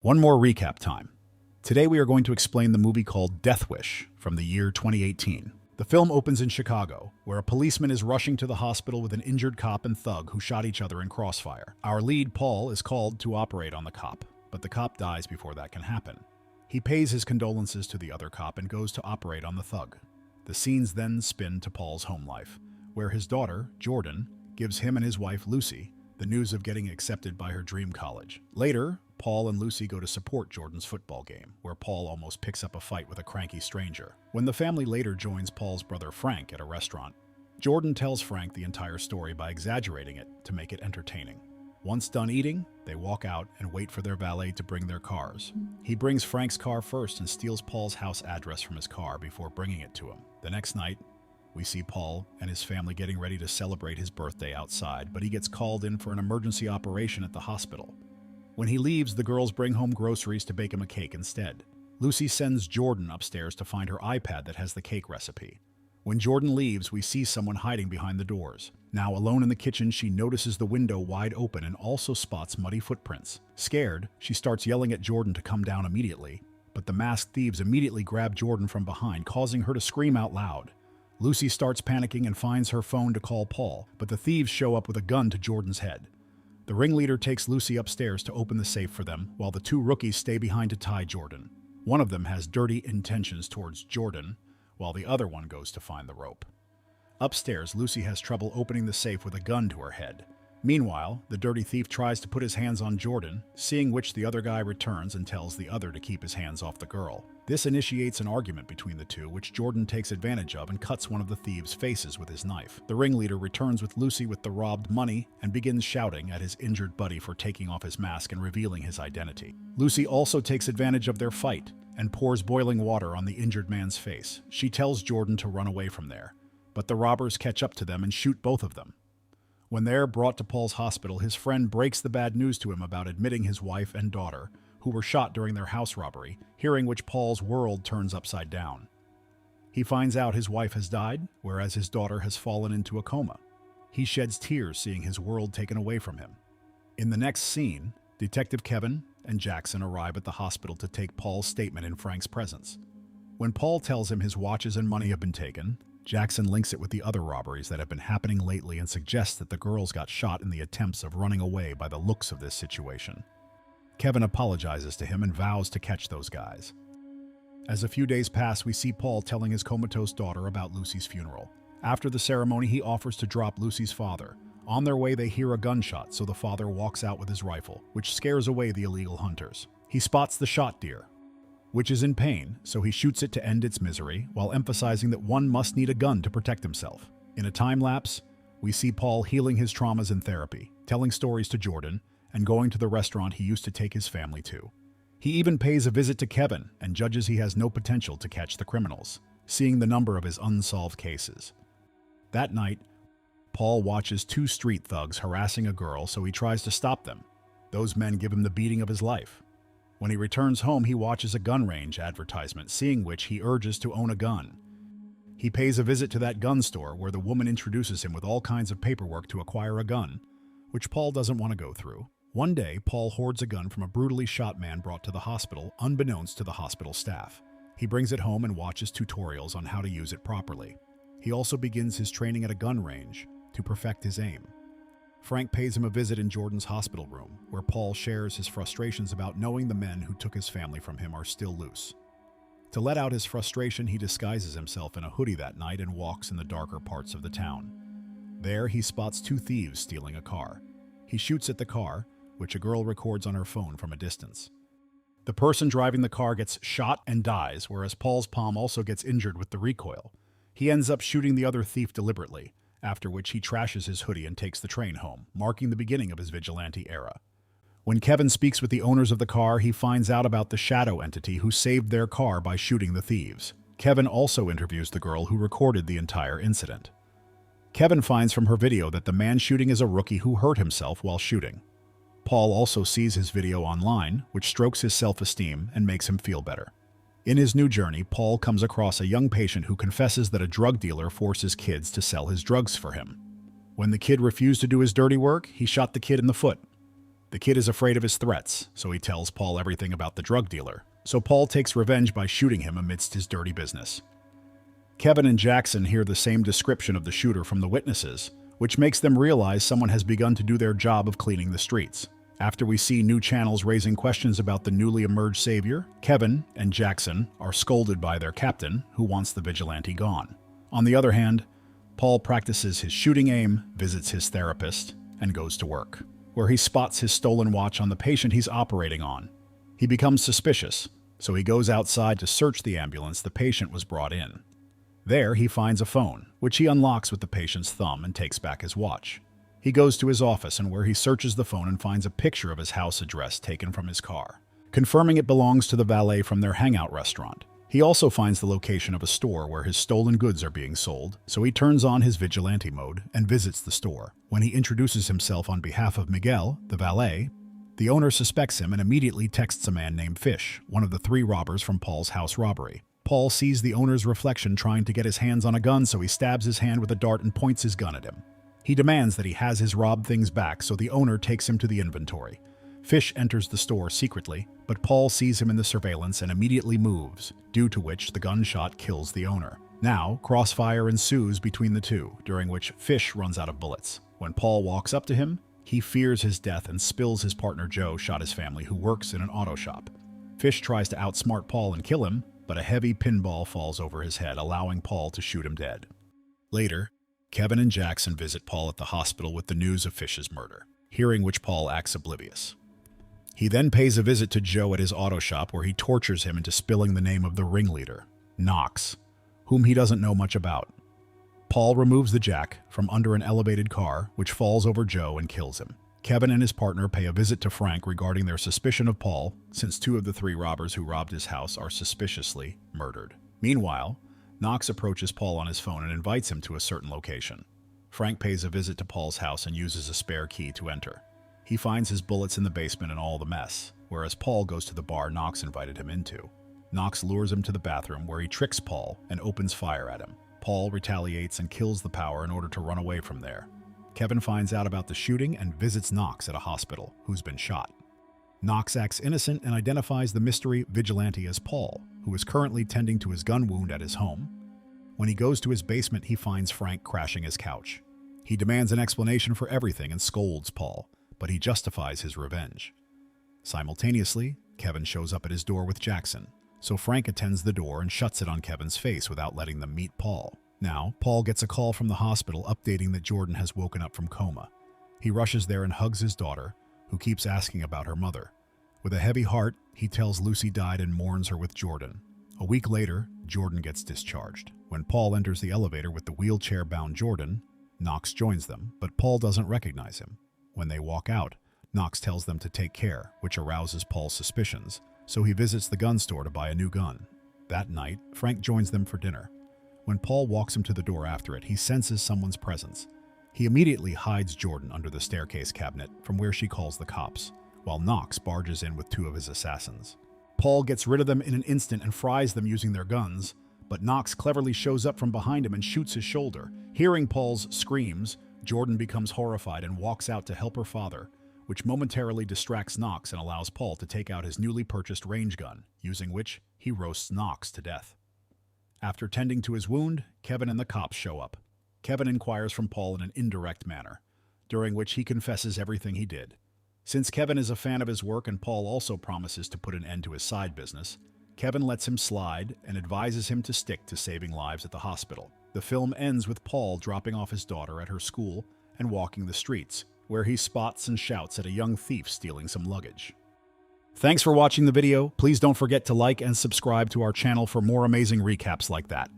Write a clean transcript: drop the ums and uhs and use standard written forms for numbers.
One more recap time. Today we are going to explain the movie called Death Wish from the year 2018. The film opens in Chicago, where a policeman is rushing to the hospital with an injured cop and thug who shot each other in crossfire. Our lead, Paul, is called to operate on the cop, but the cop dies before that can happen. He pays his condolences to the other cop and goes to operate on the thug. The scenes then spin to Paul's home life, where his daughter, Jordan, gives him and his wife, Lucy, the news of getting accepted by her dream college. Later, Paul and Lucy go to support Jordan's football game, where Paul almost picks up a fight with a cranky stranger. When the family later joins Paul's brother Frank at a restaurant, Jordan tells Frank the entire story by exaggerating it to make it entertaining. Once done eating, they walk out and wait for their valet to bring their cars. He brings Frank's car first and steals Paul's house address from his car before bringing it to him. The next night, we see Paul and his family getting ready to celebrate his birthday outside, but he gets called in for an emergency operation at the hospital. When he leaves, the girls bring home groceries to bake him a cake instead. Lucy sends Jordan upstairs to find her iPad that has the cake recipe. When Jordan leaves, we see someone hiding behind the doors. Now alone in the kitchen, she notices the window wide open and also spots muddy footprints. Scared, she starts yelling at Jordan to come down immediately, but the masked thieves immediately grab Jordan from behind, causing her to scream out loud. Lucy starts panicking and finds her phone to call Paul, but the thieves show up with a gun to Jordan's head. The ringleader takes Lucy upstairs to open the safe for them, while the two rookies stay behind to tie Jordan. One of them has dirty intentions towards Jordan, while the other one goes to find the rope. Upstairs, Lucy has trouble opening the safe with a gun to her head. Meanwhile, the dirty thief tries to put his hands on Jordan, seeing which the other guy returns and tells the other to keep his hands off the girl. This initiates an argument between the two, which Jordan takes advantage of and cuts one of the thieves' faces with his knife. The ringleader returns with Lucy with the robbed money and begins shouting at his injured buddy for taking off his mask and revealing his identity. Lucy also takes advantage of their fight and pours boiling water on the injured man's face. She tells Jordan to run away from there, but the robbers catch up to them and shoot both of them. When they're brought to Paul's hospital, his friend breaks the bad news to him about admitting his wife and daughter, who were shot during their house robbery, hearing which Paul's world turns upside down. He finds out his wife has died, whereas his daughter has fallen into a coma. He sheds tears seeing his world taken away from him. In the next scene, Detective Kevin and Jackson arrive at the hospital to take Paul's statement in Frank's presence. When Paul tells him his watches and money have been taken, Jackson links it with the other robberies that have been happening lately and suggests that the girls got shot in the attempts of running away by the looks of this situation. Kevin apologizes to him and vows to catch those guys. As a few days pass, we see Paul telling his comatose daughter about Lucy's funeral. After the ceremony, he offers to drop Lucy's father. On their way, they hear a gunshot, so the father walks out with his rifle, which scares away the illegal hunters. He spots the shot deer, which is in pain, so he shoots it to end its misery, while emphasizing that one must need a gun to protect himself. In a time lapse, we see Paul healing his traumas in therapy, telling stories to Jordan, and going to the restaurant he used to take his family to. He even pays a visit to Kevin and judges he has no potential to catch the criminals, seeing the number of his unsolved cases. That night, Paul watches two street thugs harassing a girl, so he tries to stop them. Those men give him the beating of his life. When he returns home, he watches a gun range advertisement, seeing which he urges to own a gun. He pays a visit to that gun store where the woman introduces him with all kinds of paperwork to acquire a gun, which Paul doesn't want to go through. One day, Paul hoards a gun from a brutally shot man brought to the hospital, unbeknownst to the hospital staff. He brings it home and watches tutorials on how to use it properly. He also begins his training at a gun range to perfect his aim. Frank pays him a visit in Jordan's hospital room, where Paul shares his frustrations about knowing the men who took his family from him are still loose. To let out his frustration, he disguises himself in a hoodie that night and walks in the darker parts of the town. There, he spots two thieves stealing a car. He shoots at the car, which a girl records on her phone from a distance. The person driving the car gets shot and dies, whereas Paul's palm also gets injured with the recoil. He ends up shooting the other thief deliberately, after which he trashes his hoodie and takes the train home, marking the beginning of his vigilante era. When Kevin speaks with the owners of the car, he finds out about the shadow entity who saved their car by shooting the thieves. Kevin also interviews the girl who recorded the entire incident. Kevin finds from her video that the man shooting is a rookie who hurt himself while shooting. Paul also sees his video online, which strokes his self-esteem and makes him feel better. In his new journey, Paul comes across a young patient who confesses that a drug dealer forces kids to sell his drugs for him. When the kid refused to do his dirty work, he shot the kid in the foot. The kid is afraid of his threats, so he tells Paul everything about the drug dealer. So Paul takes revenge by shooting him amidst his dirty business. Kevin and Jackson hear the same description of the shooter from the witnesses, which makes them realize someone has begun to do their job of cleaning the streets. After we see new channels raising questions about the newly emerged savior, Kevin and Jackson are scolded by their captain, who wants the vigilante gone. On the other hand, Paul practices his shooting aim, visits his therapist, and goes to work, where he spots his stolen watch on the patient he's operating on. He becomes suspicious, so he goes outside to search the ambulance the patient was brought in. There, he finds a phone, which he unlocks with the patient's thumb and takes back his watch. He goes to his office and where he searches the phone and finds a picture of his house address taken from his car, confirming it belongs to the valet from their hangout restaurant. He also finds the location of a store where his stolen goods are being sold, so he turns on his vigilante mode and visits the store. When he introduces himself on behalf of Miguel, the valet, the owner suspects him and immediately texts a man named Fish, one of the 3 robbers from Paul's house robbery. Paul sees the owner's reflection trying to get his hands on a gun, so he stabs his hand with a dart and points his gun at him. He demands that he has his robbed things back, so the owner takes him to the inventory. Fish enters the store secretly, but Paul sees him in the surveillance and immediately moves, due to which the gunshot kills the owner. Now, crossfire ensues between the two, during which Fish runs out of bullets. When Paul walks up to him, he fears his death and spills his partner Joe shot his family, who works in an auto shop. Fish tries to outsmart Paul and kill him, but a heavy pinball falls over his head, allowing Paul to shoot him dead. Later, Kevin and Jackson visit Paul at the hospital with the news of Fish's murder, hearing which Paul acts oblivious. He then pays a visit to Joe at his auto shop where he tortures him into spilling the name of the ringleader, Knox, whom he doesn't know much about. Paul removes the jack from under an elevated car, which falls over Joe and kills him. Kevin and his partner pay a visit to Frank regarding their suspicion of Paul, since 2 of the 3 robbers who robbed his house are suspiciously murdered. Meanwhile, Knox approaches Paul on his phone and invites him to a certain location. Frank pays a visit to Paul's house and uses a spare key to enter. He finds his bullets in the basement and all the mess, whereas Paul goes to the bar Knox invited him into. Knox lures him to the bathroom where he tricks Paul and opens fire at him. Paul retaliates and kills the power in order to run away from there. Kevin finds out about the shooting and visits Knox at a hospital, who's been shot. Knox acts innocent and identifies the mystery vigilante as Paul, who is currently tending to his gun wound at his home. When he goes to his basement, he finds Frank crashing his couch. He demands an explanation for everything and scolds Paul, but he justifies his revenge. Simultaneously, Kevin shows up at his door with Jackson, so Frank attends the door and shuts it on Kevin's face without letting them meet Paul. Now, Paul gets a call from the hospital updating that Jordan has woken up from coma. He rushes there and hugs his daughter, who keeps asking about her mother. With a heavy heart, he tells Lucy died and mourns her with Jordan. A week later, Jordan gets discharged. When Paul enters the elevator with the wheelchair-bound Jordan, Knox joins them, but Paul doesn't recognize him. When they walk out, Knox tells them to take care, which arouses Paul's suspicions, so he visits the gun store to buy a new gun. That night, Frank joins them for dinner. When Paul walks him to the door after it, he senses someone's presence. He immediately hides Jordan under the staircase cabinet, from where she calls the cops, while Knox barges in with 2 of his assassins. Paul gets rid of them in an instant and fries them using their guns, but Knox cleverly shows up from behind him and shoots his shoulder. Hearing Paul's screams, Jordan becomes horrified and walks out to help her father, which momentarily distracts Knox and allows Paul to take out his newly purchased range gun, using which he roasts Knox to death. After tending to his wound, Kevin and the cops show up. Kevin inquires from Paul in an indirect manner, during which he confesses everything he did. Since Kevin is a fan of his work and Paul also promises to put an end to his side business, Kevin lets him slide and advises him to stick to saving lives at the hospital. The film ends with Paul dropping off his daughter at her school and walking the streets, where he spots and shouts at a young thief stealing some luggage. Thanks for watching the video. Please don't forget to like and subscribe to our channel for more amazing recaps like that.